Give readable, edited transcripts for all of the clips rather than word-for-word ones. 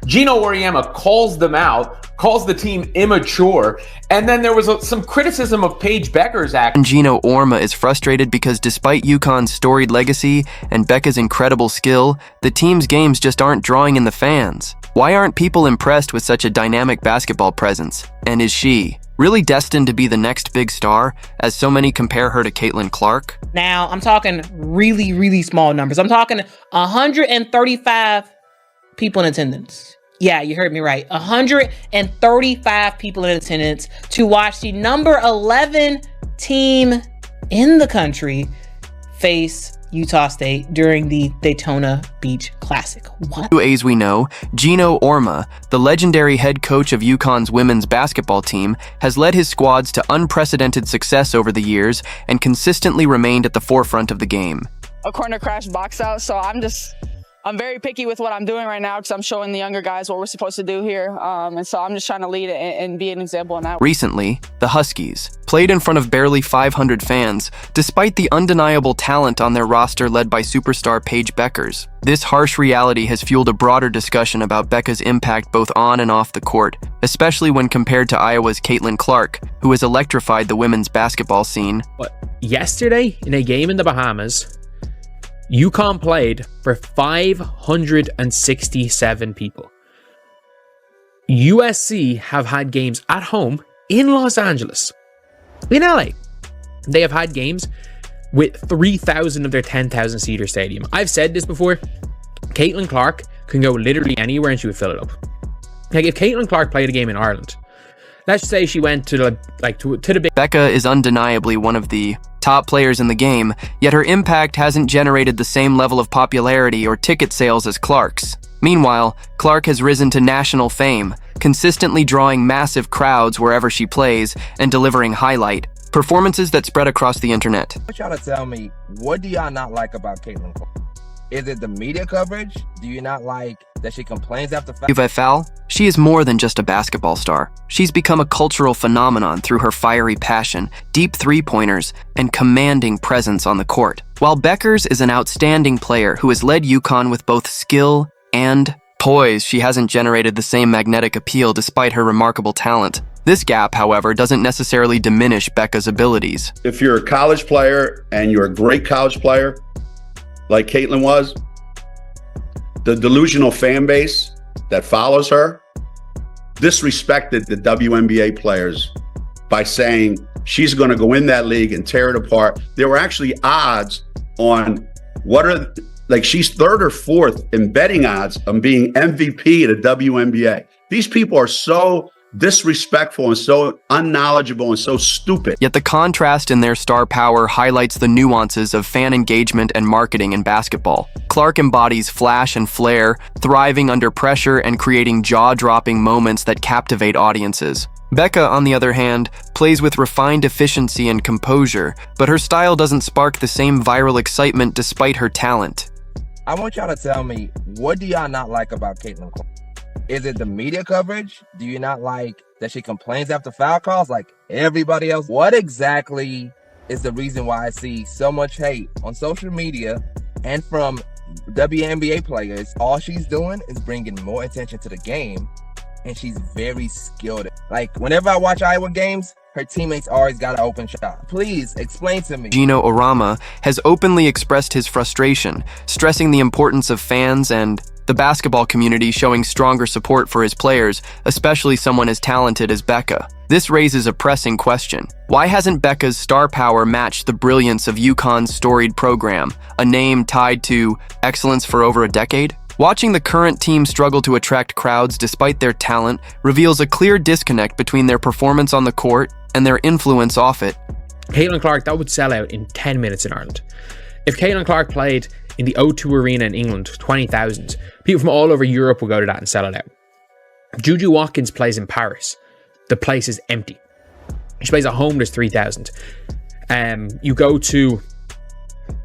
Geno Auriemma calls them out, calls the team immature, and then there was some criticism of Paige Bueckers' act. Geno Auriemma is frustrated because despite UConn's storied legacy and Becca's incredible skill, the team's games just aren't drawing in the fans. Why aren't people impressed with such a dynamic basketball presence? And is she really destined to be the next big star, as so many compare her to Caitlin Clark? Now, I'm talking really, really small numbers. I'm talking 135 people in attendance. Yeah, you heard me right. 135 people in attendance to watch the number 11 team in the country face Utah State during the Daytona Beach Classic. What? As we know, Geno Auriemma, the legendary head coach of UConn's women's basketball team, has led his squads to unprecedented success over the years and consistently remained at the forefront of the game. A corner crash box out, so I'm very picky with what I'm doing right now because I'm showing the younger guys what we're supposed to do here. And so I'm just trying to lead it and be an example in that. Recently, the Huskies played in front of barely 500 fans, despite the undeniable talent on their roster led by superstar Paige Bueckers. This harsh reality has fueled a broader discussion about Becca's impact both on and off the court, especially when compared to Iowa's Caitlin Clark, who has electrified the women's basketball scene. But yesterday, in a game in the Bahamas, UConn played for 567 people. USC have had games at home in Los Angeles, in LA. They have had games with 3,000 of their 10,000-seater stadium. I've said this before. Caitlin Clark can go literally anywhere and she would fill it up. Like if Caitlin Clark played a game in Ireland, let's say she went to the big... Becca is undeniably one of the top players in the game, yet her impact hasn't generated the same level of popularity or ticket sales as Clark's. Meanwhile, Clark has risen to national fame, consistently drawing massive crowds wherever she plays and delivering highlight performances that spread across the internet. I want y'all to tell me, what do y'all not like about Caitlin Clark? Is it the media coverage? Do you not like that she complains after foul? She is more than just a basketball star. She's become a cultural phenomenon through her fiery passion, deep three-pointers, and commanding presence on the court. While Bueckers is an outstanding player who has led UConn with both skill and poise, she hasn't generated the same magnetic appeal despite her remarkable talent. This gap, however, doesn't necessarily diminish Becca's abilities. If you're a college player and you're a great college player, like Caitlin was, the delusional fan base that follows her disrespected the WNBA players by saying she's going to go in that league and tear it apart. There were actually odds on she's third or fourth in betting odds on being MVP at the WNBA. These people are so disrespectful and so unknowledgeable and so stupid. Yet the contrast in their star power highlights the nuances of fan engagement and marketing in basketball. Clark embodies flash and flair, thriving under pressure and creating jaw-dropping moments that captivate audiences. Becca, on the other hand, plays with refined efficiency and composure, but her style doesn't spark the same viral excitement despite her talent. I want y'all to tell me, what do y'all not like about Caitlin Clark? Is it the media coverage? Do you not like that she complains after foul calls like everybody else? What exactly is the reason why I see so much hate on social media and from WNBA players? All she's doing is bringing more attention to the game, and she's very skilled. Like, whenever I watch Iowa games, her teammates always got an open shot. Please explain to me. Geno Auriemma has openly expressed his frustration, stressing the importance of fans and the basketball community showing stronger support for his players, especially someone as talented as Becca. This raises a pressing question. Why hasn't Becca's star power matched the brilliance of UConn's storied program, a name tied to excellence for over a decade? Watching the current team struggle to attract crowds despite their talent reveals a clear disconnect between their performance on the court and their influence off it. Caitlin Clark, that would sell out in 10 minutes in Ireland. If Caitlin Clark played in the O2 Arena in England, 20,000, people from all over Europe will go to that and sell it out. Juju Watkins plays in Paris. The place is empty. She plays at home, there's 3,000. You go to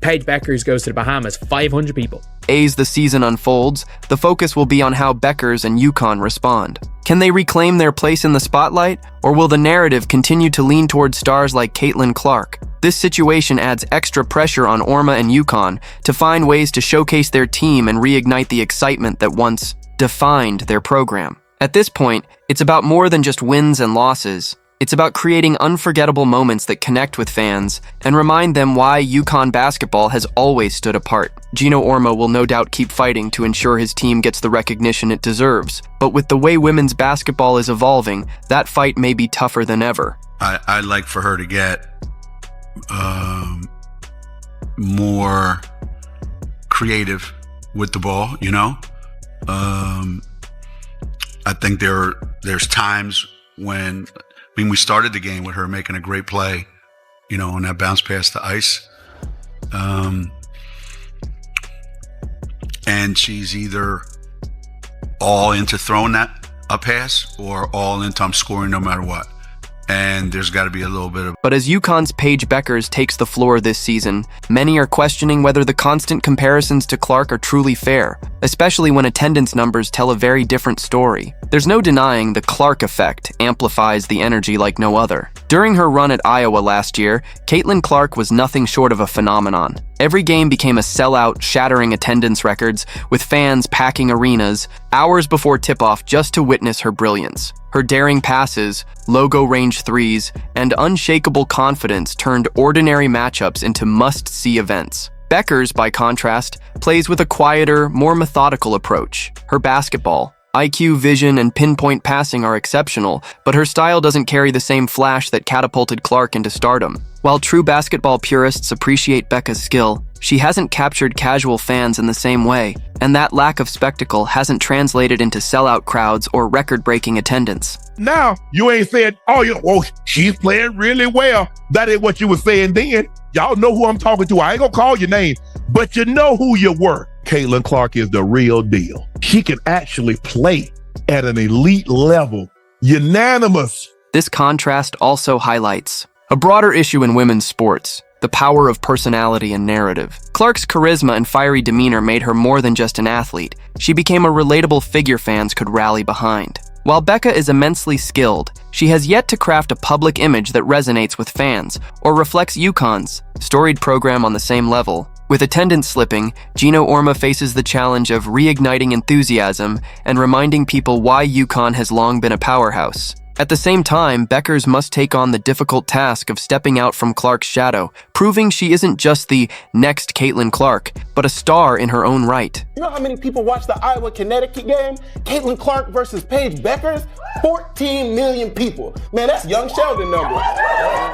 Paige Bueckers goes to the Bahamas, 500 people. As the season unfolds, the focus will be on how Bueckers and UConn respond. Can they reclaim their place in the spotlight, or will the narrative continue to lean towards stars like Caitlin Clark? This situation adds extra pressure on Auriemma and UConn to find ways to showcase their team and reignite the excitement that once defined their program. At this point, it's about more than just wins and losses. It's about creating unforgettable moments that connect with fans and remind them why UConn basketball has always stood apart. Geno Auriemma will no doubt keep fighting to ensure his team gets the recognition it deserves. But with the way women's basketball is evolving, that fight may be tougher than ever. I'd like for her to get more creative with the ball, you know? I think there's times when, we started the game with her making a great play, you know, on that bounce pass to Ice. And she's either all into throwing that a pass or all into I'm scoring no matter what. And there's got to be a little bit of... But as UConn's Paige Bueckers takes the floor this season, many are questioning whether the constant comparisons to Clark are truly fair, especially when attendance numbers tell a very different story. There's no denying the Clark effect amplifies the energy like no other. During her run at Iowa last year, Caitlin Clark was nothing short of a phenomenon. Every game became a sellout, shattering attendance records, with fans packing arenas hours before tip-off just to witness her brilliance. Her daring passes, logo-range threes, and unshakable confidence turned ordinary matchups into must-see events. Bueckers, by contrast, plays with a quieter, more methodical approach. Her basketball, IQ, vision, and pinpoint passing are exceptional, but her style doesn't carry the same flash that catapulted Clark into stardom. While true basketball purists appreciate Becca's skill, she hasn't captured casual fans in the same way, and that lack of spectacle hasn't translated into sellout crowds or record-breaking attendance. Now, you ain't saying, she's playing really well. That ain't what you were saying then. Y'all know who I'm talking to. I ain't gonna call your name, but you know who you were. Caitlin Clark is the real deal. She can actually play at an elite level. Unanimous. This contrast also highlights a broader issue in women's sports: the power of personality and narrative. Clark's charisma and fiery demeanor made her more than just an athlete. She became a relatable figure fans could rally behind. While Becca is immensely skilled, she has yet to craft a public image that resonates with fans or reflects UConn's storied program on the same level. With attendance slipping, Geno Auriemma faces the challenge of reigniting enthusiasm and reminding people why UConn has long been a powerhouse. At the same time, Bueckers must take on the difficult task of stepping out from Clark's shadow, proving she isn't just the next Caitlin Clark, but a star in her own right. You know how many people watched the Iowa-Connecticut game? Caitlin Clark versus Paige Bueckers? 14 million people. Man, that's young Sheldon numbers.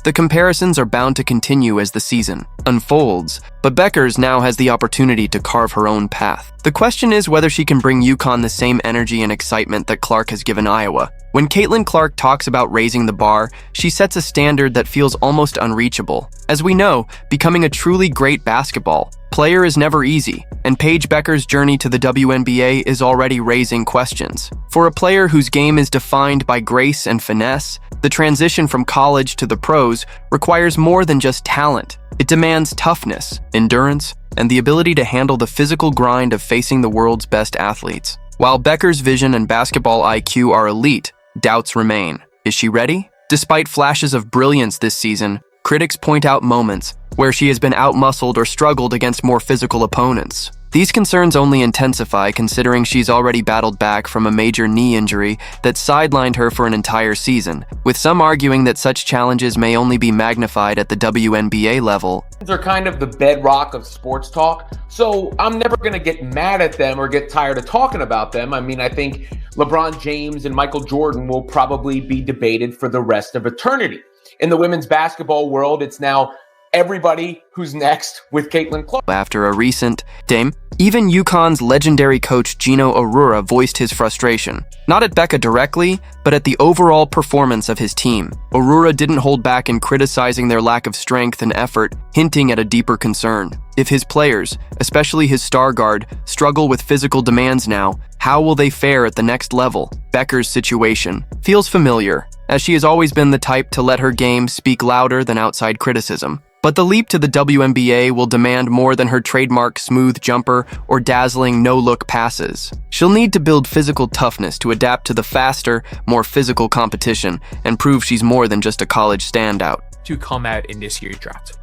The comparisons are bound to continue as the season unfolds, but Bueckers now has the opportunity to carve her own path. The question is whether she can bring UConn the same energy and excitement that Clark has given Iowa. When Caitlin Clark talks about raising the bar, she sets a standard that feels almost unreachable. As we know, becoming a truly great basketball player is never easy, and Paige Bueckers' journey to the WNBA is already raising questions. For a player whose game is defined by grace and finesse, the transition from college to the pros requires more than just talent. It demands toughness, endurance, and the ability to handle the physical grind of facing the world's best athletes. While Bueckers' vision and basketball IQ are elite, doubts remain. Is she ready? Despite flashes of brilliance this season, critics point out moments where she has been outmuscled or struggled against more physical opponents. These concerns only intensify considering she's already battled back from a major knee injury that sidelined her for an entire season, with some arguing that such challenges may only be magnified at the WNBA level. They're kind of the bedrock of sports talk, so I'm never going to get mad at them or get tired of talking about them. I mean, I think LeBron James and Michael Jordan will probably be debated for the rest of eternity. In the women's basketball world, it's now everybody who's next with Caitlin Clark. After a recent game, even UConn's legendary coach Geno Auriemma voiced his frustration, not at Becca directly, but at the overall performance of his team. Auriemma didn't hold back in criticizing their lack of strength and effort, hinting at a deeper concern. If his players, especially his star guard, struggle with physical demands now, how will they fare at the next level? Bueckers' situation feels familiar, as she has always been the type to let her game speak louder than outside criticism. But the leap to the WNBA will demand more than her trademark smooth jumper or dazzling no-look passes. She'll need to build physical toughness to adapt to the faster, more physical competition and prove she's more than just a college standout. To come out in this year's draft.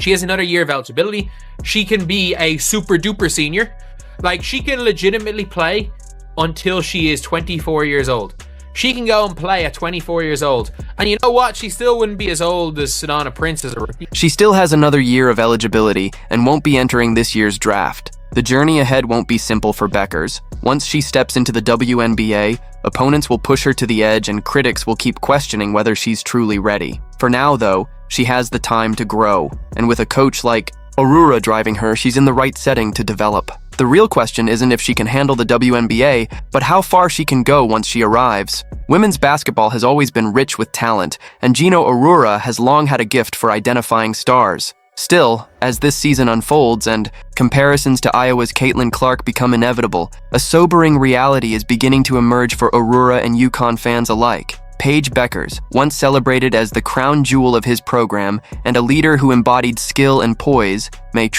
She has another year of eligibility. She can be a super duper senior. Like, she can legitimately play until she is 24 years old. She can go and play at 24 years old. And you know what? She still wouldn't be as old as Sedona Prince as a rookie. She still has another year of eligibility and won't be entering this year's draft. The journey ahead won't be simple for Bueckers. Once she steps into the WNBA, opponents will push her to the edge and critics will keep questioning whether she's truly ready. For now, though, she has the time to grow. And with a coach like Aurora driving her, she's in the right setting to develop. The real question isn't if she can handle the WNBA, but how far she can go once she arrives. Women's basketball has always been rich with talent, and Geno Auriemma has long had a gift for identifying stars. Still, as this season unfolds and comparisons to Iowa's Caitlin Clark become inevitable, a sobering reality is beginning to emerge for Aurora and UConn fans alike. Paige Bueckers, once celebrated as the crown jewel of his program and a leader who embodied skill and poise, may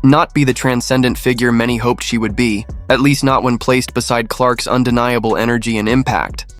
not be the transcendent figure many hoped she would be, at least not when placed beside Clark's undeniable energy and impact.